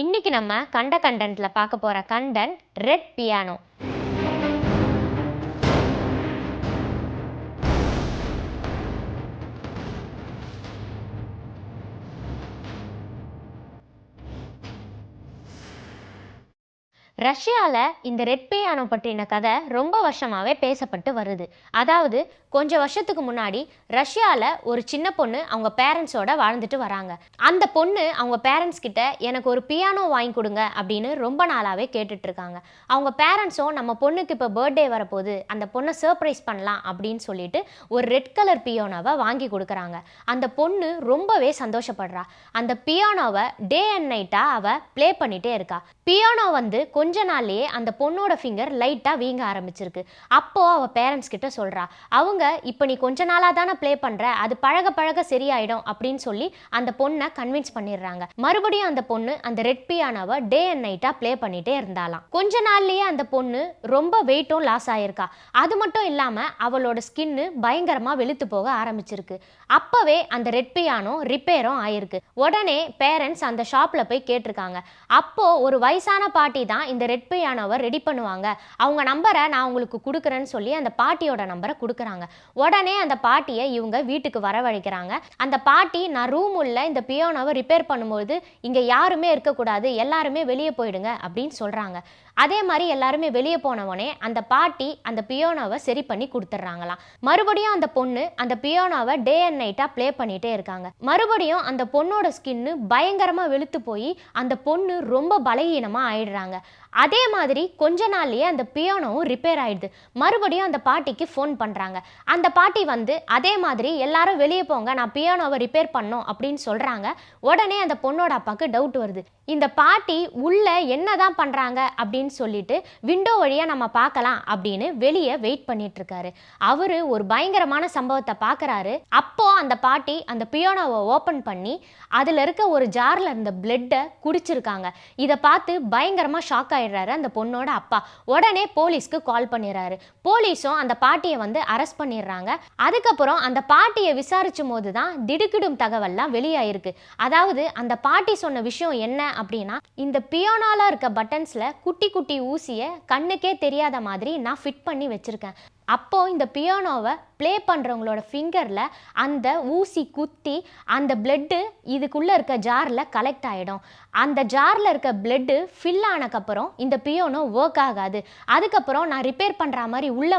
இன்னைக்கு நம்ம கண்டென்ட்ல பார்க்க போற கண்டென்ட் ரெட் பியானோ. ரஷ்யாவில் இந்த ரெட் பியானோ பற்றின கதை ரொம்ப வருஷமாகவே பேசப்பட்டு வருது. அதாவது கொஞ்சம் வருஷத்துக்கு முன்னாடி ரஷ்யாவில் ஒரு சின்ன பொண்ணு அவங்க பேரண்ட்ஸோட வாழ்ந்துட்டு வராங்க. அந்த பொண்ணு அவங்க பேரண்ட்ஸ் கிட்ட எனக்கு ஒரு பியானோ வாங்கி கொடுங்க அப்படின்னு ரொம்ப நாளாகவே கேட்டுட்டு இருக்காங்க. அவங்க பேரண்ட்ஸும் நம்ம பொண்ணுக்கு இப்போ பர்த்டே வரப்போகுது, அந்த பொண்ணை சர்ப்ரைஸ் பண்ணலாம் அப்படின்னு சொல்லிட்டு ஒரு ரெட் கலர் பியானோவை வாங்கி கொடுக்குறாங்க. அந்த பொண்ணு ரொம்பவே சந்தோஷப்படுறா. அந்த பியானோவை டே அண்ட் நைட்டாக அவள் ப்ளே பண்ணிகிட்டே இருக்கா. பியானோ கொஞ்ச நாள்லயே அந்த பொண்ணோட ஃபிங்கர் லைட்டா வீங்க ஆரம்பிச்சிருக்கு. அப்போ அவ பேரண்ட்ஸ் கிட்ட சொல்றா, அவங்க இப்போ நீ கொஞ்ச நாளா தானே ப்ளே பண்ற, அது பழக பழக சரியாயிடும் அப்படின்னு சொல்லி அந்த பொண்ணை கன்வின்ஸ் பண்ணிடுறாங்க. மறுபடியும் அந்த பொண்ணு அந்த red பியானோவை day and NAITA play பண்ணிட்டே இருந்தாலாம். கொஞ்ச நாள்லயே அந்த பொண்ணு ரொம்ப வெயிட்டும் லாஸ் ஆயிருக்கா. அது மட்டும் இல்லாம அவளோட ஸ்கின்னு பயங்கரமா வெளுத்து போக ஆரம்பிச்சிருக்கு. அப்பவே அந்த ரெட் பியானோ ரிப்பேரும் ஆயிருக்கு. உடனே பேரண்ட்ஸ் அந்த ஷாப்ல போய் கேட்டிருக்காங்க. அப்போ ஒரு வயசான பாட்டி தான் இந்த ரெட் பியானோவை ரெடி பண்ணுவாங்க, அவங்க நம்பரை நான் உங்களுக்கு கொடுக்குறேன்னு சொல்லி அந்த பாட்டியோட நம்பரை கொடுக்குறாங்க. உடனே அந்த பாட்டியை இவங்க வீட்டுக்கு வரவழைக்கிறாங்க. அந்த பாட்டி, நான் ரூம் உள்ள இந்த பியானோவை ரிப்பேர் பண்ணும்போது இங்கே யாருமே இருக்கக்கூடாது, எல்லாருமே வெளியே போயிடுங்க அப்படின்னு சொல்கிறாங்க. அதே மாதிரி எல்லாருமே வெளியே போனவொடனே அந்த பாட்டி அந்த பியானோவை சரி பண்ணி கொடுத்துட்றாங்களாம். மறுபடியும் அந்த பொண்ணு அந்த பியானோவை டே அண்ட் நைட்டாக ப்ளே பண்ணிகிட்டே இருக்காங்க. மறுபடியும் அந்த பொண்ணோட ஸ்கின்னு பயங்கரமாக வெளுத்து போய் அந்த பொண்ணு ரொம்ப பலகீனமாக ஆயிடுறாங்க. அதே மாதிரி கொஞ்ச நாள்லயே அந்த பியானோவும் ரிப்பேர் ஆயிடுது. மறுபடியும் அந்த பாட்டிக்கு ஃபோன் பண்ணுறாங்க. அந்த பாட்டி அதே மாதிரி எல்லாரும் வெளியே போங்க, நான் பியானோவை ரிப்பேர் பண்ணோம் அப்படின்னு சொல்கிறாங்க. உடனே அந்த பொண்ணோட அப்பாவுக்கு டவுட் வருது. இந்த பாட்டி உள்ள என்னதான் பண்ணுறாங்க அப்படின்னு சொல்லிட்டு விண்டோ வழியாக நம்ம பார்க்கலாம் அப்படின்னு வெளியே வெயிட் பண்ணிட்டு இருக்காரு. அவரு ஒரு பயங்கரமான சம்பவத்தை பார்க்குறாரு. அப்போ அந்த பாட்டி அந்த பியானோவை ஓப்பன் பண்ணி அதில் இருக்க ஒரு ஜாரில் இருந்த பிளட்டை குடிச்சிருக்காங்க. இதை பார்த்து பயங்கரமாக ஷாக் ஆயிடுறாரு அந்த பொண்ணோட அப்பா. உடனே போலீஸ்க்கு கால் பண்ணிடுறாரு. போலீஸும் அந்த பாட்டியை அரெஸ்ட் பண்ணிடுறாங்க. அதுக்கப்புறம் அந்த பாட்டியை விசாரிச்சும் போது தான் திடுக்கிடும் தகவல்லாம் வெளியாயிருக்கு. அதாவது அந்த பாட்டி சொன்ன விஷயம் என்ன அப்படின்னா, இந்த பியானோல இருக்க பட்டன்ஸ்ல குட்டி குட்டி ஊசியை கண்ணுக்கே தெரியாத மாதிரி நான் ஃபிட் பண்ணி வச்சிருக்கேன். அப்போ இந்த பியானோவை ப்ளே பண்ணுறவங்களோட ஃபிங்கரில் அந்த ஊசி குத்தி அந்த பிளட்டு இதுக்குள்ளே இருக்க ஜாரில் கலெக்ட் ஆகிடும். அந்த ஜாரில் இருக்க பிளட்டு ஃபில் ஆனக்கப்புறம் இந்த பியானோ ஒர்க் ஆகாது. அதுக்கப்புறம் நான் ரிப்பேர் பண்ணுற மாதிரி உள்ளே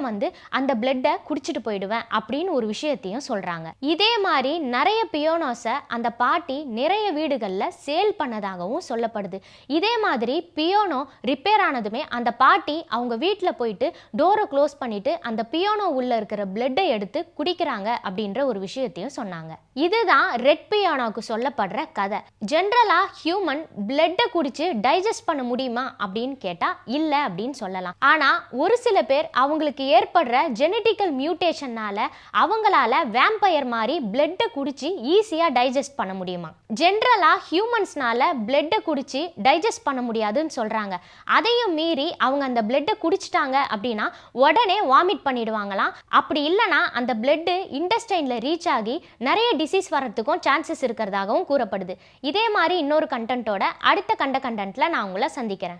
அந்த பிளட்டை குடிச்சிட்டு போயிடுவேன் அப்படின்னு ஒரு விஷயத்தையும் சொல்கிறாங்க. இதே மாதிரி நிறைய பியானோஸை அந்த பாட்டி நிறைய வீடுகளில் சேல் பண்ணதாகவும் சொல்லப்படுது. இதே மாதிரி பியானோ ரிப்பேர் ஆனதுமே அந்த பாட்டி அவங்க வீட்டில் போயிட்டு டோரை க்ளோஸ் பண்ணிட்டு அந்த பியானோ உள்ள இருக்கிற பிளட்டை எடுத்து குடிக்கிறாங்க அப்படின்ற ஒரு விஷயத்தையும் சொன்னாங்க. இதுதான் ரெட் பியானோக்கு சொல்லப்படுற கதை. ஜென்ரலா ஹியூமன் பிளட்டை குடிச்சு டைஜஸ்ட் பண்ண முடியுமா அப்படின்னு கேட்டா இல்ல அப்படின்னு சொல்லலாம். ஆனா ஒரு சில பேர் அவங்களுக்கு ஏற்படுற ஜெனடிக்கல் மியூட்டேஷன்னால அவங்களால வேம்பயர் மாதிரி பிளட்டை குடிச்சு ஈஸியா டைஜஸ்ட் பண்ண முடியுமா? ஜென்ரலா ஹியூமன்ஸ்னால பிளட்டை குடிச்சு டைஜஸ்ட் பண்ண முடியாதுன்னு சொல்றாங்க. அதையும் மீறி அவங்க அந்த பிளட்டை குடிச்சிட்டாங்க அப்படின்னா உடனே வாமிட் பண்ணிடுவாங்களாம். அப்படி இல்லைனா அந்த பிளட்டு இன்டெஸ்டைன்ல ரீச் ஆகி நிறைய டிசீஸ் வரத்துக்கும் சான்சஸ் இருக்கிறதாகவும் கூறப்படுது. இதே மாதிரி இன்னொரு கண்டென்ட்டோட அடுத்த கண்டென்ட்ல நான் உங்களை சந்திக்கிறேன்.